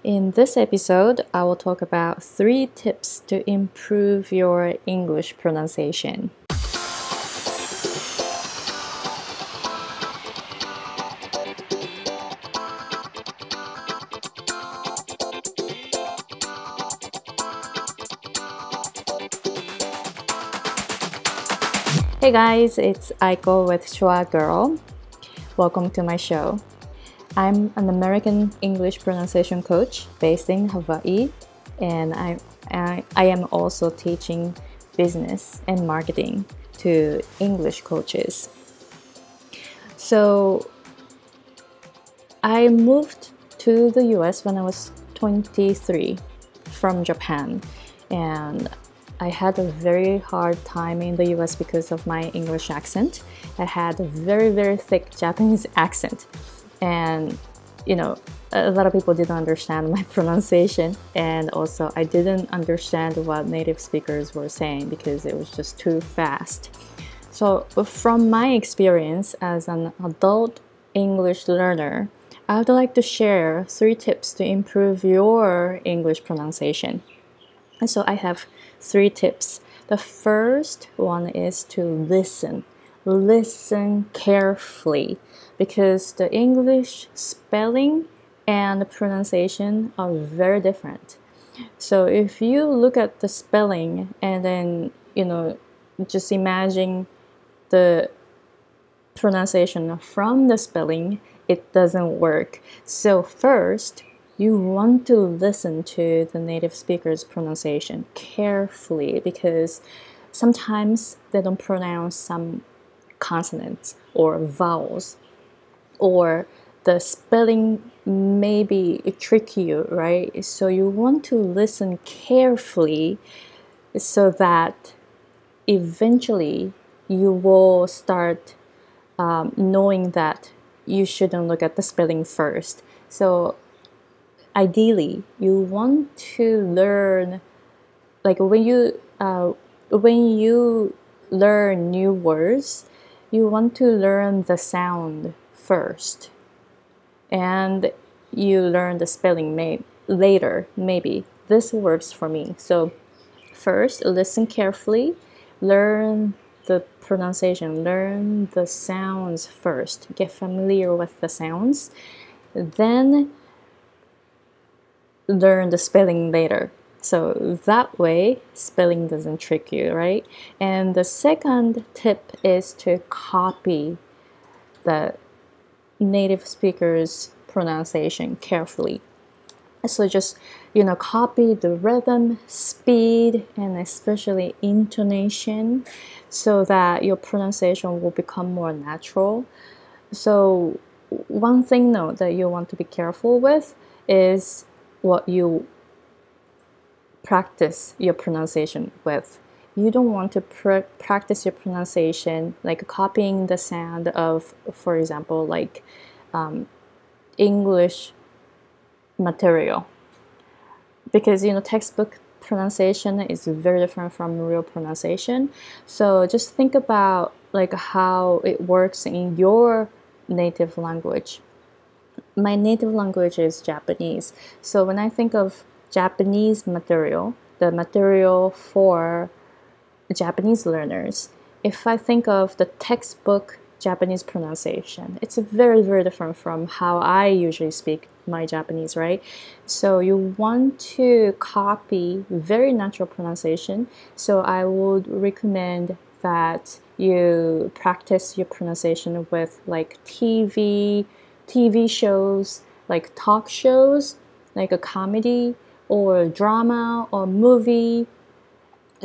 In this episode, I will talk about 3 tips to improve your English pronunciation. Hey guys, it's Aiko with Shua Girl. Welcome to my show. I'm an American English pronunciation coach based in Hawaii, and I am also teaching business and marketing to English coaches. So I moved to the US when I was 23 from Japan, and I had a very hard time in the US because of my English accent. I had a very, very thick Japanese accent. And, a lot of people didn't understand my pronunciation. And also, I didn't understand what native speakers were saying because it was just too fast. So, from my experience as an adult English learner, I would like to share 3 tips to improve your English pronunciation. And so I have 3 tips. The first one is to listen. Listen carefully because the English spelling and pronunciation are very different. So if you look at the spelling and then, just imagine the pronunciation from the spelling, it doesn't work. So first, you want to listen to the native speaker's pronunciation carefully because sometimes they don't pronounce some consonants or vowels, or the spelling maybe trick you, right? So you want to listen carefully so that eventually you will start knowing that you shouldn't look at the spelling first. So ideally, you want to learn, like when you learn new words, you want to learn the sound first, and you learn the spelling later. Maybe this works for me. So first, listen carefully, learn the pronunciation, learn the sounds first, get familiar with the sounds, then learn the spelling later. So that way, spelling doesn't trick you, right? And the second tip is to copy the native speaker's pronunciation carefully. So just, copy the rhythm, speed, and especially intonation so that your pronunciation will become more natural. So one thing though that you want to be careful with is what you practice your pronunciation with. You don't want to practice your pronunciation like copying the sound of, for example, like English material, because textbook pronunciation is very different from real pronunciation. So just think about like how it works in your native language. My native language is Japanese. So when I think of Japanese material, the material for Japanese learners, if I think of the textbook Japanese pronunciation, it's very, very different from how I usually speak my Japanese, right? So you want to copy very natural pronunciation. So I would recommend that you practice your pronunciation with like TV shows, like talk shows, like a comedy or drama or movie.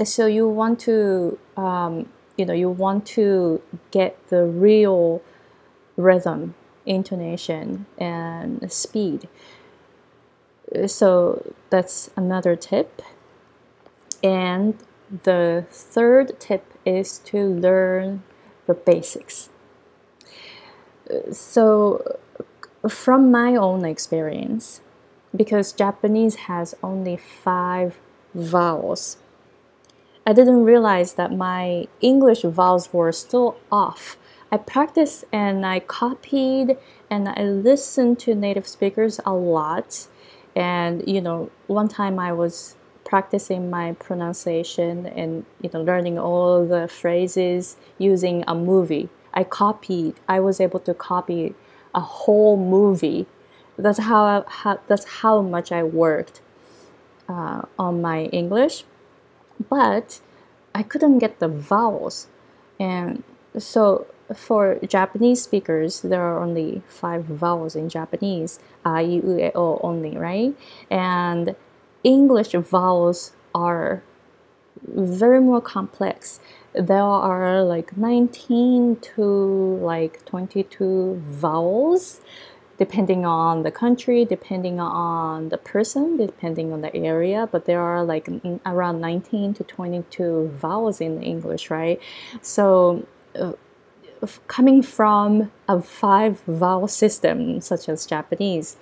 So you want to, you want to get the real rhythm, intonation, and speed. So that's another tip. And the third tip is to learn the basics. So from my own experience, because Japanese has only 5 vowels, I didn't realize that my English vowels were still off. I practiced and I copied and I listened to native speakers a lot, And one time I was practicing my pronunciation and learning all the phrases using a movie. I was able to copy a whole movie. That's how much I worked on my English, but I couldn't get the vowels. And so for Japanese speakers, there are only 5 vowels in Japanese, a, I, u, e, o only, right? And English vowels are very more complex. There are like 19 to like 22 vowels, depending on the country, depending on the person, depending on the area, but there are like around 19 to 22 vowels in English, right? So coming from a 5 vowel system such as Japanese,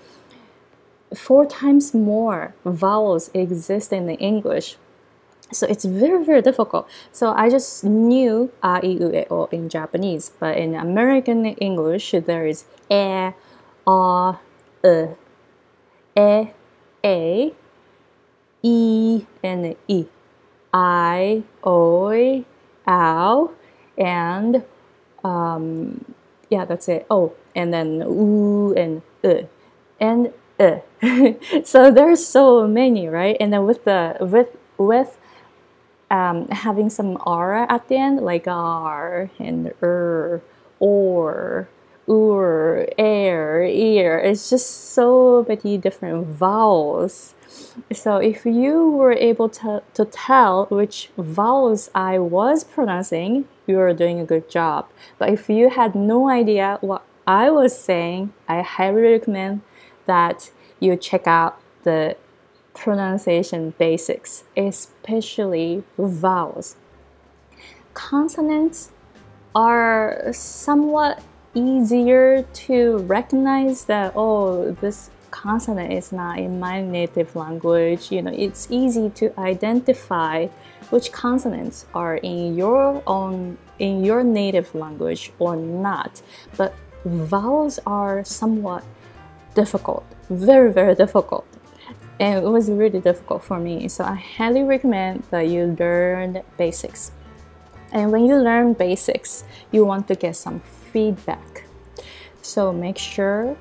4 times more vowels exist in the English. So it's very, very difficult. So I just knew a, I, u, e, o in Japanese, but in American English, there is e, a, e, a, e, and I, I, oi, ow, and yeah, that's it. Oh, and then u and and so there's so many, right? And then with having some R at the end, like R and or, air, ear. It's just so many different vowels. So if you were able to tell which vowels I was pronouncing, you were doing a good job. But if you had no idea what I was saying, I highly recommend that you check out the pronunciation basics, especially vowels. Consonants are somewhat easier to recognize that, oh, this consonant is not in my native language. It's easy to identify which consonants are in your native language or not. But vowels are somewhat difficult, very, very difficult. And it was really difficult for me. So I highly recommend that you learn basics. And when you learn basics, you want to get some feedback. So make sure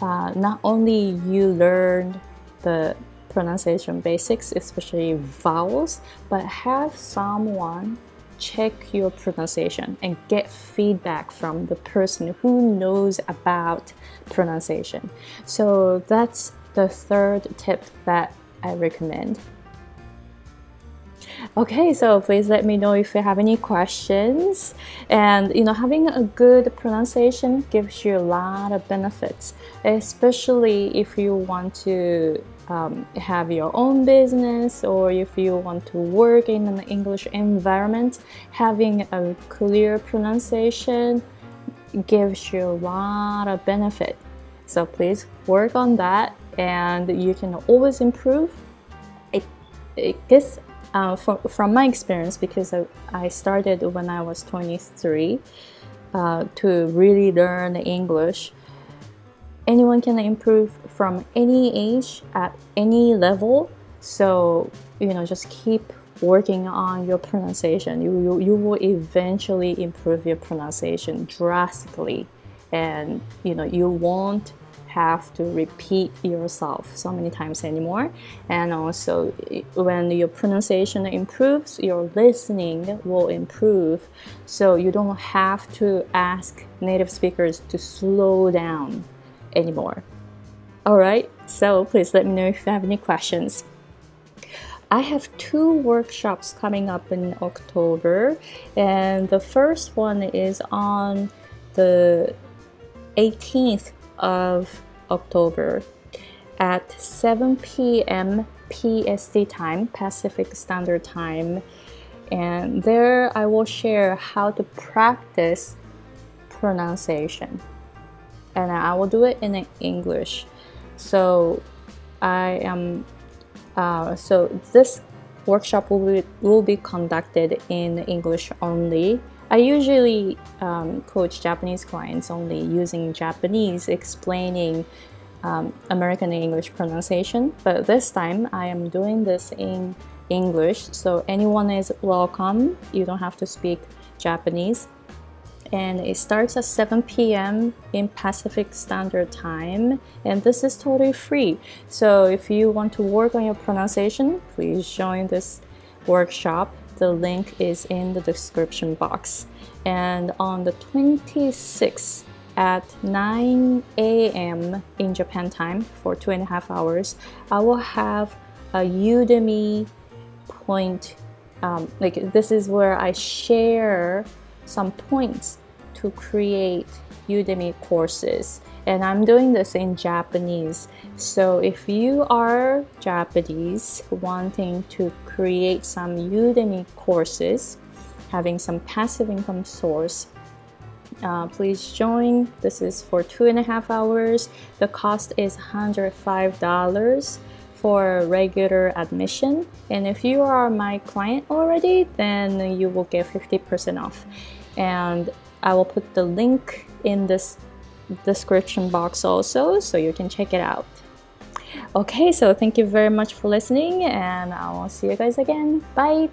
not only you learn the pronunciation basics, especially vowels, but have someone check your pronunciation and get feedback from the person who knows about pronunciation. So that's the 3rd tip that I recommend. Okay, so please let me know if you have any questions. And having a good pronunciation gives you a lot of benefits, especially if you want to have your own business, or if you want to work in an English environment. Having a clear pronunciation gives you a lot of benefit. So please work on that, and you can always improve. From my experience, because I started when I was 23 to really learn English. Anyone can improve from any age at any level. So just keep working on your pronunciation. You will eventually improve your pronunciation drastically, and you won't have to repeat yourself so many times anymore. And also, when your pronunciation improves, your listening will improve, so you don't have to ask native speakers to slow down anymore. Alright, so please let me know if you have any questions. I have 2 workshops coming up in October, and the first one is on the 18th of October at 7 p.m. PST time, Pacific Standard Time, and there I will share how to practice pronunciation, and I will do it in English. So so this workshop will be conducted in English only. I usually coach Japanese clients only using Japanese, explaining American English pronunciation, but this time I am doing this in English, so anyone is welcome. You don't have to speak Japanese. And it starts at 7 p.m. in Pacific Standard Time, and this is totally free. So if you want to work on your pronunciation, please join this workshop. The link is in the description box. And on the 26th at 9 a.m. in Japan time for 2.5 hours, I will have a Udemy point. This is where I share some points to create Udemy courses, and I'm doing this in Japanese. So if you are Japanese wanting to create some Udemy courses, having some passive income source, please join. This is for 2.5 hours. The cost is $105 for regular admission, and if you are my client already, then you will get 50% off. And I will put the link in this description box also, so you can check it out. Okay, so thank you very much for listening, and I will see you guys again. Bye.